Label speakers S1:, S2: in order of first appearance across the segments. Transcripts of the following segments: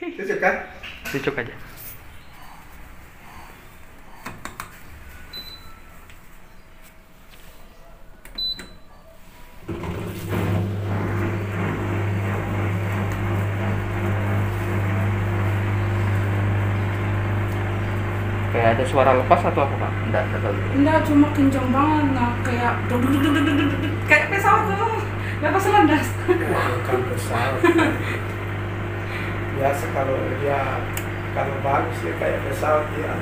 S1: Cucuk kan?
S2: Cucuk aja. Kayak ada suara lepas atau apa Pak? Enggak tahu.
S3: Enggak, cuma kencang banget, nah kayak duk duk duk duk duk duk, kayak pesawat tuh, nggak pas landas.
S1: Bukan pesawat. Biasa kalau dia kalau bagus ya kayak pesawat dia.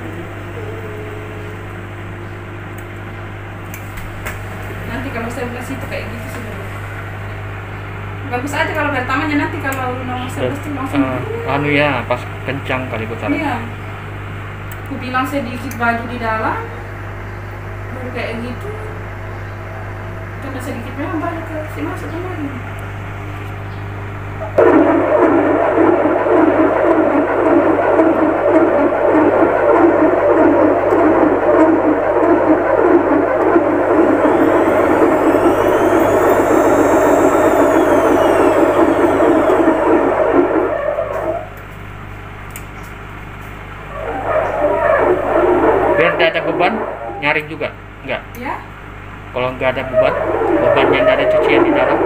S3: Nanti kalau saya belas itu kayak gitu sih. Bagus aja kalau pertamanya, nanti kalau nomor 11 tuh langsung.
S2: Anu ya, pas kencang kali putaran.
S3: Iya. Aku bilang sedikit baju di dalam, baru kayak gitu. Karena sedikit memang baju ke si masuk kemarin.
S2: Biar tidak ada beban, nyaring juga? Enggak.
S3: Ya,
S2: Kalau nggak ada bebannya nggak ada cucian di dalam.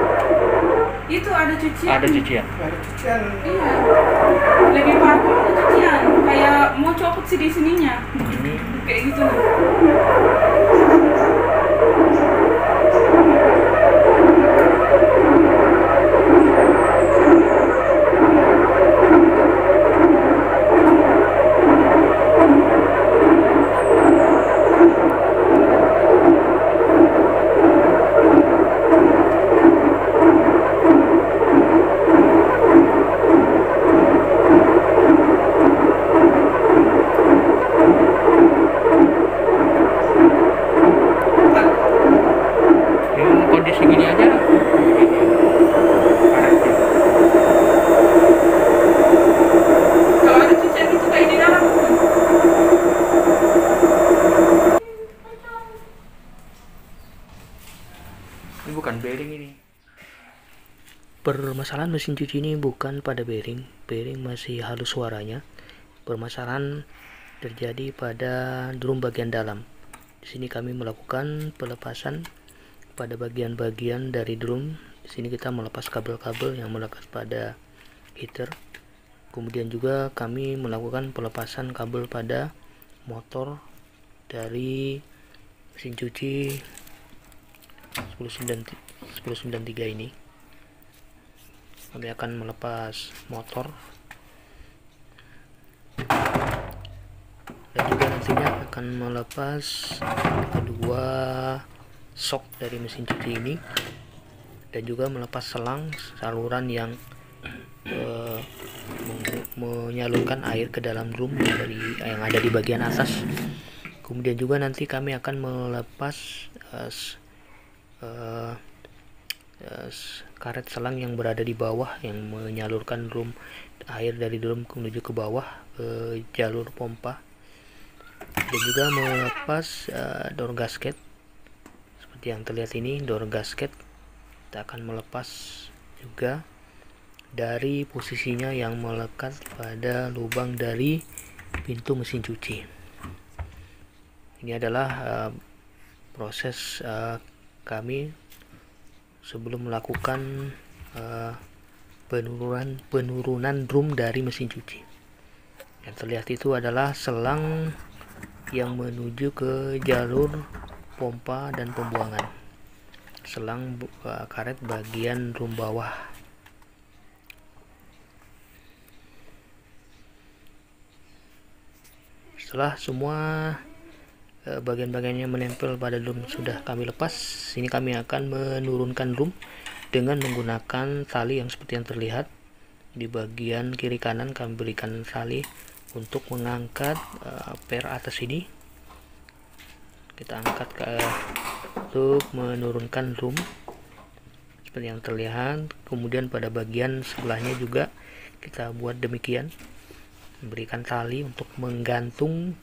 S3: itu ada cucian.
S2: Ada cucian.
S1: Ada cucian.
S3: Iya. Lebih parah ada cucian. Kayak mau copot sih di sininya. Kayak gitu nih.
S2: Yang kondisi gini aja.
S3: Kalau ada cucian itu kayak di dalam.
S2: Ini bukan bearing ini.
S4: Permasalahan mesin cuci ini bukan pada bearing masih halus suaranya. Permasalahan terjadi pada drum bagian dalam. Di sini kami melakukan pelepasan pada bagian-bagian dari drum. Di sini kita melepas kabel-kabel yang melekat pada heater. Kemudian juga kami melakukan pelepasan kabel pada motor dari mesin cuci 1093 ini. Kami akan melepas motor dan juga nantinya akan melepas kedua sok dari mesin cuci ini, dan juga melepas selang saluran yang menyalurkan air ke dalam drum dari yang ada di bagian atas. Kemudian juga nanti kami akan melepas karet selang yang berada di bawah yang menyalurkan air dari drum menuju ke bawah ke jalur pompa, dan juga melepas door gasket seperti yang terlihat ini. Door gasket kita akan melepas juga dari posisinya yang melekat pada lubang dari pintu mesin cuci. Ini adalah proses kami sebelum melakukan penurunan drum dari mesin cuci. Yang terlihat itu adalah selang yang menuju ke jalur pompa dan pembuangan, selang karet bagian drum bawah. Setelah semua bagian-bagiannya menempel pada drum sudah kami lepas, ini kami akan menurunkan drum dengan menggunakan tali yang seperti yang terlihat. Di bagian kiri kanan kami berikan tali untuk mengangkat per atas ini. Kita angkat untuk menurunkan drum seperti yang terlihat. Kemudian pada bagian sebelahnya juga kita buat demikian, memberikan tali untuk menggantung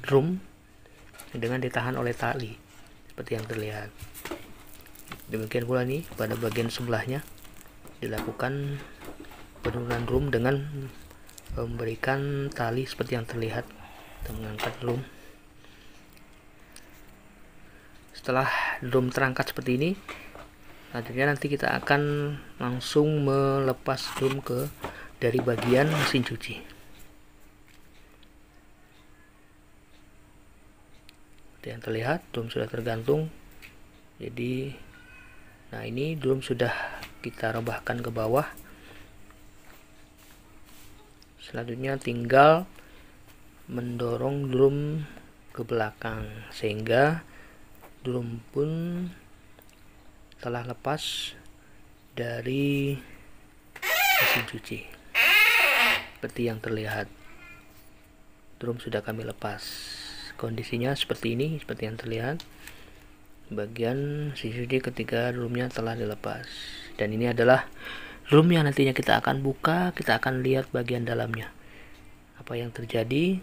S4: drum dengan ditahan oleh tali seperti yang terlihat. Demikian pula nih pada bagian sebelahnya dilakukan penurunan drum dengan memberikan tali seperti yang terlihat. Kita mengangkat drum. Setelah drum terangkat seperti ini, nanti kita akan langsung melepas drum dari bagian mesin cuci. Seperti yang terlihat, drum sudah tergantung. Jadi, nah ini drum sudah kita rebahkan ke bawah. Selanjutnya tinggal mendorong drum ke belakang sehingga drum pun telah lepas dari mesin cuci. Seperti yang terlihat, drum sudah kami lepas. Kondisinya seperti ini, seperti yang terlihat. Bagian mesin cuci ketika drumnya telah dilepas. Dan ini adalah drum yang nantinya kita akan buka, kita akan lihat bagian dalamnya. Apa yang terjadi?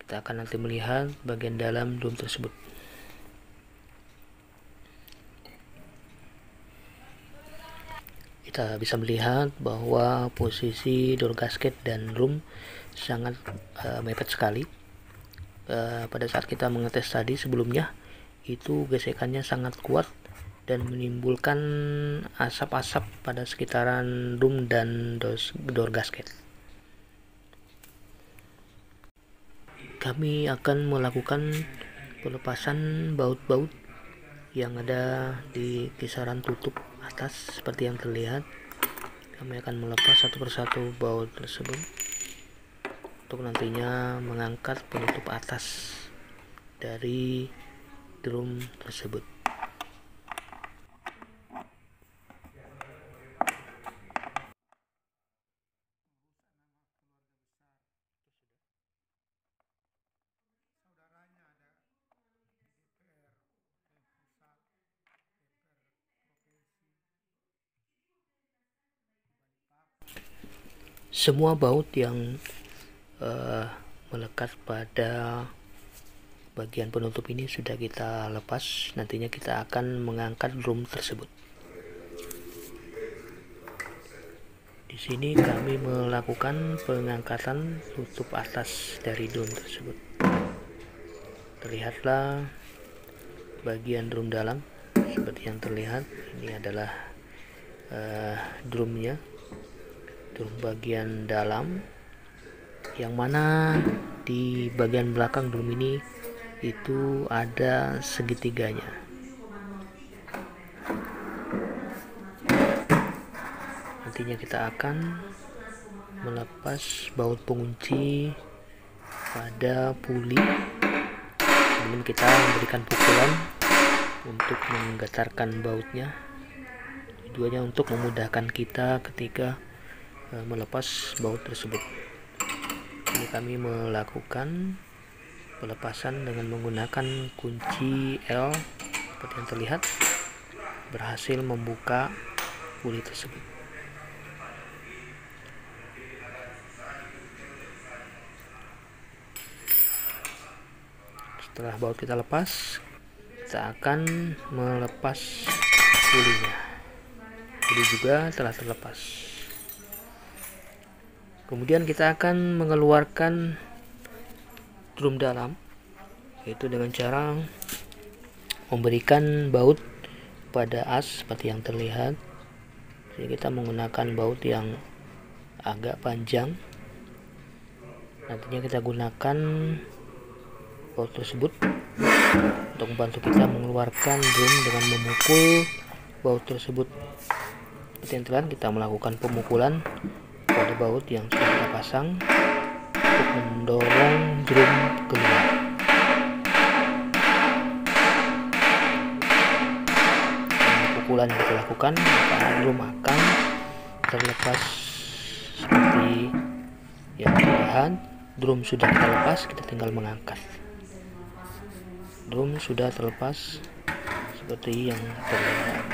S4: Kita akan nanti melihat bagian dalam drum tersebut. Kita bisa melihat bahwa posisi door gasket dan drum sangat mepet sekali. Pada saat kita mengetes tadi sebelumnya, itu gesekannya sangat kuat dan menimbulkan asap-asap pada sekitaran drum dan door gasket. Kami akan melakukan pelepasan baut-baut yang ada di kisaran tutup atas seperti yang terlihat. Kami akan melepas satu persatu baut tersebut untuk nantinya mengangkat penutup atas dari drum tersebut. Semua baut yang melekat pada bagian penutup ini sudah kita lepas. Nantinya kita akan mengangkat drum tersebut. Di sini kami melakukan pengangkatan tutup atas dari drum tersebut. Terlihatlah bagian drum dalam seperti yang terlihat. Ini adalah drumnya, drum bagian dalam, yang mana di bagian belakang drum ini itu ada segitiganya. Nantinya kita akan melepas baut pengunci pada puli sebelum kita memberikan pukulan untuk menggetarkan bautnya. Tujuannya untuk memudahkan kita ketika melepas baut tersebut. Ini kami melakukan pelepasan dengan menggunakan kunci L seperti yang terlihat, berhasil membuka puli tersebut. Setelah baut kita lepas, kita akan melepas pulinya. Puli juga telah terlepas. Kemudian kita akan mengeluarkan drum dalam, yaitu dengan cara memberikan baut pada as seperti yang terlihat. Jadi kita menggunakan baut yang agak panjang. Nantinya kita gunakan baut tersebut untuk membantu kita mengeluarkan drum dengan memukul baut tersebut. Seperti yang terlihat, kita melakukan pemukulan pada baut yang sudah kita pasang untuk mendorong drum keluar. Dengan pukulan yang kita lakukan, maka drum akan terlepas seperti yang terlihat. Drum sudah kita lepas, kita tinggal mengangkat. Drum sudah terlepas seperti yang terlihat.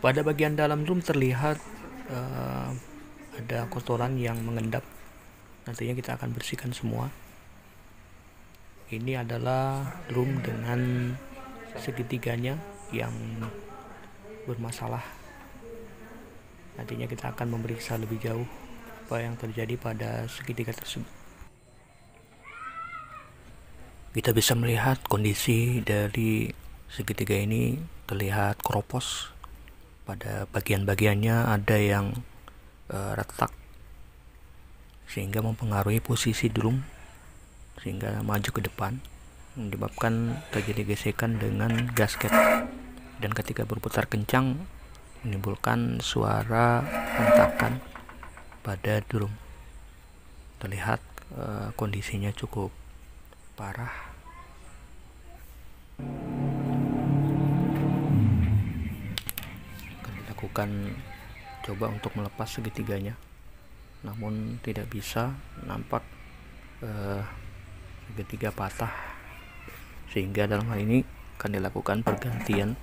S4: Pada bagian dalam drum terlihat ada kotoran yang mengendap. Nantinya kita akan bersihkan semua. Ini adalah drum dengan segitiganya yang bermasalah. Nantinya kita akan memeriksa lebih jauh apa yang terjadi pada segitiga tersebut. Kita bisa melihat kondisi dari segitiga ini terlihat keropos. Pada bagian-bagiannya ada yang retak sehingga mempengaruhi posisi drum sehingga maju ke depan, menyebabkan terjadi gesekan dengan gasket, dan ketika berputar kencang menimbulkan suara hentakan pada drum. Terlihat kondisinya cukup parah. Akan dilakukan coba untuk melepas segitiganya, namun tidak bisa, nampak segitiga patah, sehingga dalam hal ini akan dilakukan pergantian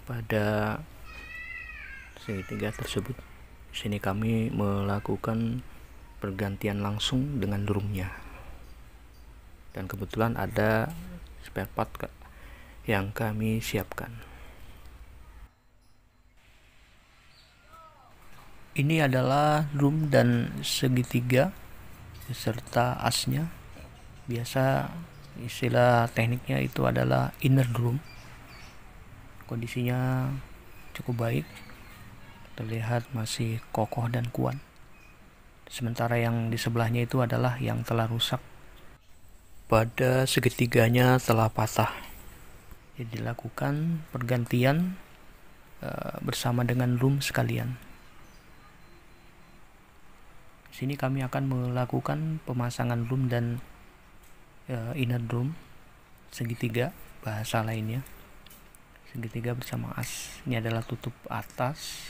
S4: pada segitiga tersebut. Di sini kami melakukan pergantian langsung dengan drumnya, dan kebetulan ada spare part yang kami siapkan. Ini adalah drum dan segitiga beserta asnya. Biasa istilah tekniknya itu adalah inner drum. Kondisinya cukup baik, terlihat masih kokoh dan kuat. Sementara yang di sebelahnya itu adalah yang telah rusak. Pada segitiganya telah patah. Jadi dilakukan pergantian bersama dengan drum sekalian. Di sini kami akan melakukan pemasangan drum dan inner drum segitiga, bahasa lainnya segitiga bersama as. Ini adalah tutup atas,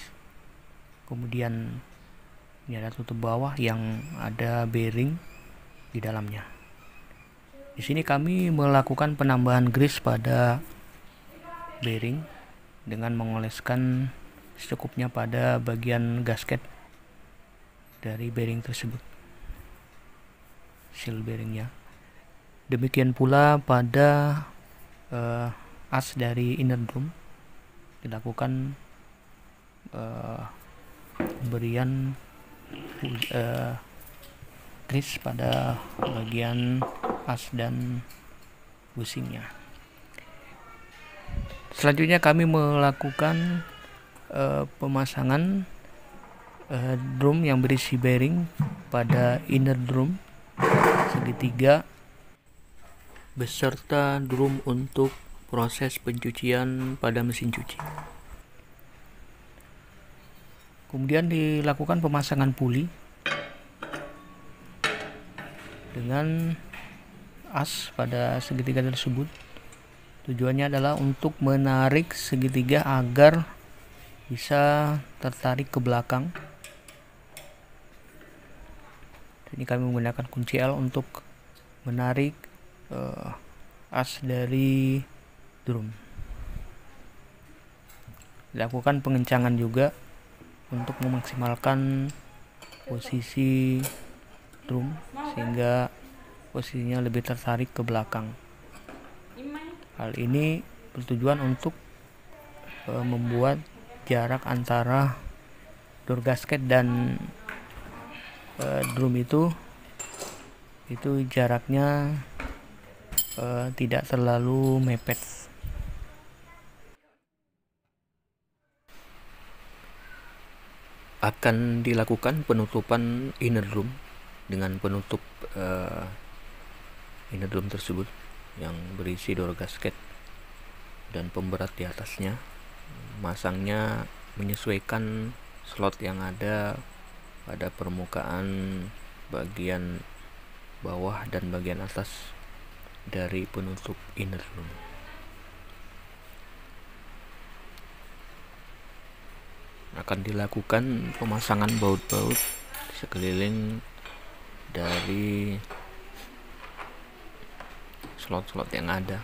S4: kemudian ini ada tutup bawah yang ada bearing di dalamnya. Di sini kami melakukan penambahan grease pada bearing dengan mengoleskan secukupnya pada bagian gasket dari bearing tersebut, seal bearingnya. Demikian pula pada as dari inner drum dilakukan pemberian grease pada bagian as dan bushingnya. Selanjutnya kami melakukan pemasangan drum yang berisi bearing pada inner drum segitiga beserta drum untuk proses pencucian pada mesin cuci. Kemudian dilakukan pemasangan puli dengan as pada segitiga tersebut. Tujuannya adalah untuk menarik segitiga agar bisa tertarik ke belakang. Ini kami menggunakan kunci L untuk menarik as dari drum. Dilakukan pengencangan juga untuk memaksimalkan posisi drum sehingga posisinya lebih tertarik ke belakang. Hal ini bertujuan untuk membuat jarak antara door gasket dan drum itu jaraknya tidak terlalu mepet. Akan dilakukan penutupan inner drum dengan penutup inner drum tersebut yang berisi door gasket dan pemberat di atasnya. Masangnya menyesuaikan slot yang ada pada permukaan bagian bawah dan bagian atas dari penutup inner drum. Akan dilakukan pemasangan baut-baut sekeliling dari slot-slot yang ada.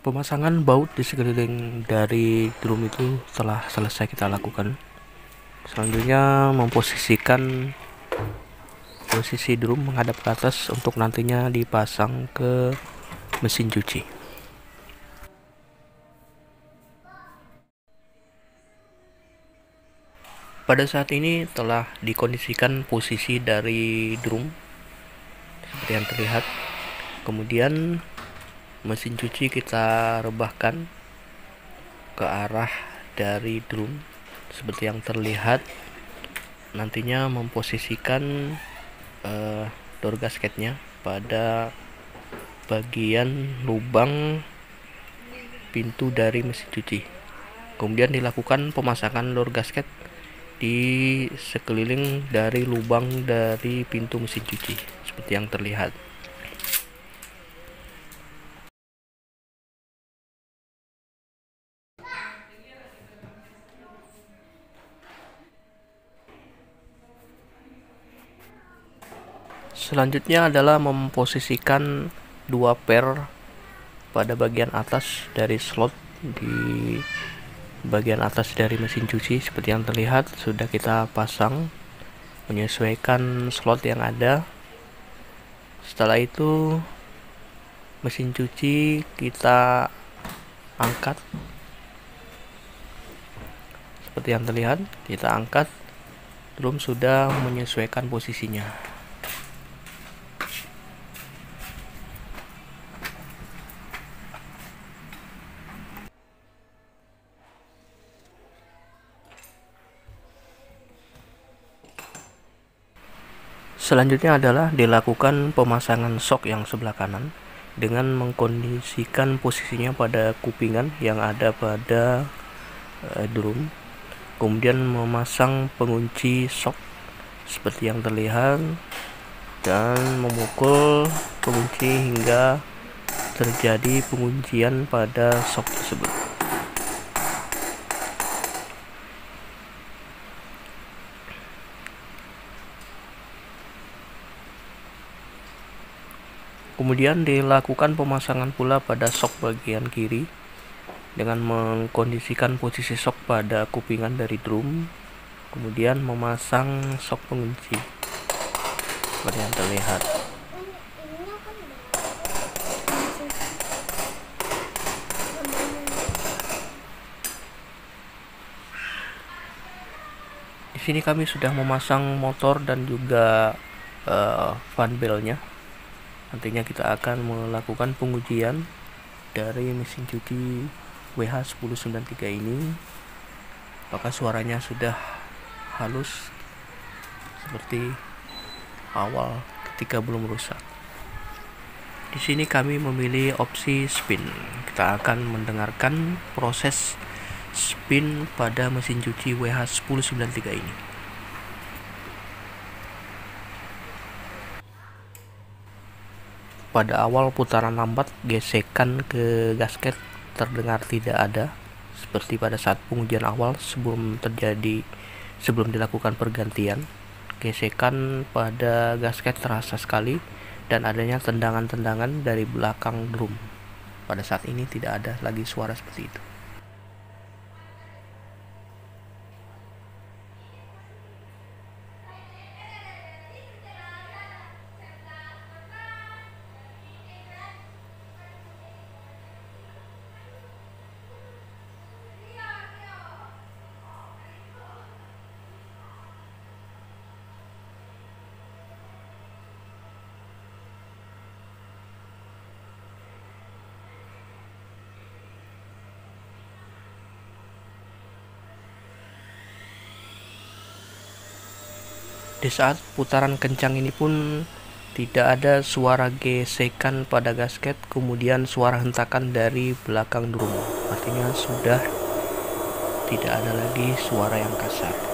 S4: Pemasangan baut di sekeliling dari drum itu telah selesai kita lakukan. Selanjutnya memposisikan posisi drum menghadap ke atas untuk nantinya dipasang ke mesin cuci. Pada saat ini telah dikondisikan posisi dari drum seperti yang terlihat. Kemudian mesin cuci kita rebahkan ke arah dari drum seperti yang terlihat. Nantinya memposisikan door gasketnya pada bagian lubang pintu dari mesin cuci. Kemudian dilakukan pemasangan door gasket di sekeliling dari lubang dari pintu mesin cuci seperti yang terlihat. Selanjutnya adalah memposisikan 2 per pada bagian atas dari slot di bagian atas dari mesin cuci seperti yang terlihat. Sudah kita pasang menyesuaikan slot yang ada. Setelah itu mesin cuci kita angkat seperti yang terlihat. Kita angkat, drum sudah menyesuaikan posisinya. Selanjutnya adalah dilakukan pemasangan sok yang sebelah kanan dengan mengkondisikan posisinya pada kupingan yang ada pada drum. Kemudian memasang pengunci sok seperti yang terlihat dan memukul pengunci hingga terjadi penguncian pada sok tersebut. Kemudian dilakukan pemasangan pula pada sok bagian kiri dengan mengkondisikan posisi sok pada kupingan dari drum, kemudian memasang sok pengunci seperti yang terlihat. Di sini kami sudah memasang motor dan juga fan belnya. Nantinya kita akan melakukan pengujian dari mesin cuci WH1093 ini, apakah suaranya sudah halus seperti awal ketika belum rusak. Di sini kami memilih opsi spin. Kita akan mendengarkan proses spin pada mesin cuci WH1093 ini. Pada awal putaran lambat, gesekan ke gasket terdengar tidak ada, seperti pada saat pengujian awal sebelum dilakukan pergantian. Gesekan pada gasket terasa sekali dan adanya tendangan-tendangan dari belakang drum. Pada saat ini tidak ada lagi suara seperti itu. Di saat putaran kencang ini pun tidak ada suara gesekan pada gasket, kemudian suara hentakan dari belakang drum. Artinya sudah tidak ada lagi suara yang kasar.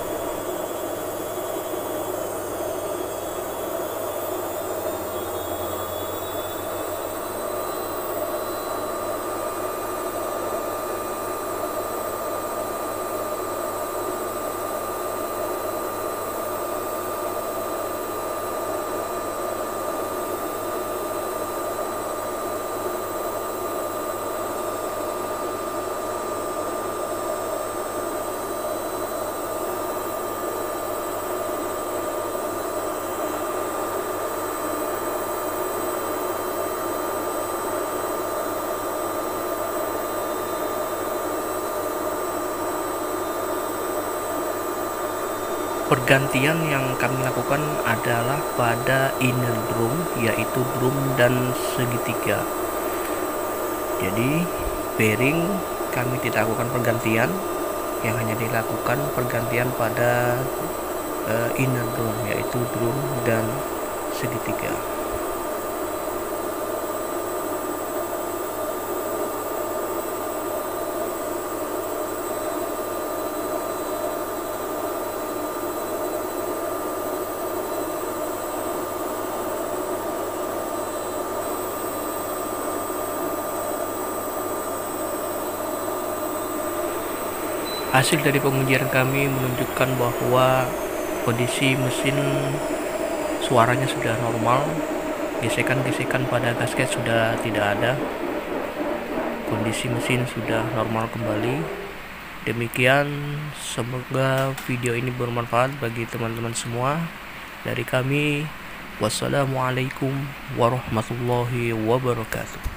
S4: Pergantian yang kami lakukan adalah pada inner drum, yaitu drum dan segitiga. Jadi bearing kami tidak lakukan pergantian, yang hanya dilakukan pergantian pada inner drum, yaitu drum dan segitiga. Hasil dari pengujian kami menunjukkan bahwa kondisi mesin suaranya sudah normal, gesekan-gesekan pada gasket sudah tidak ada, kondisi mesin sudah normal kembali. Demikian, semoga video ini bermanfaat bagi teman-teman semua. Dari kami, wassalamualaikum warahmatullahi wabarakatuh.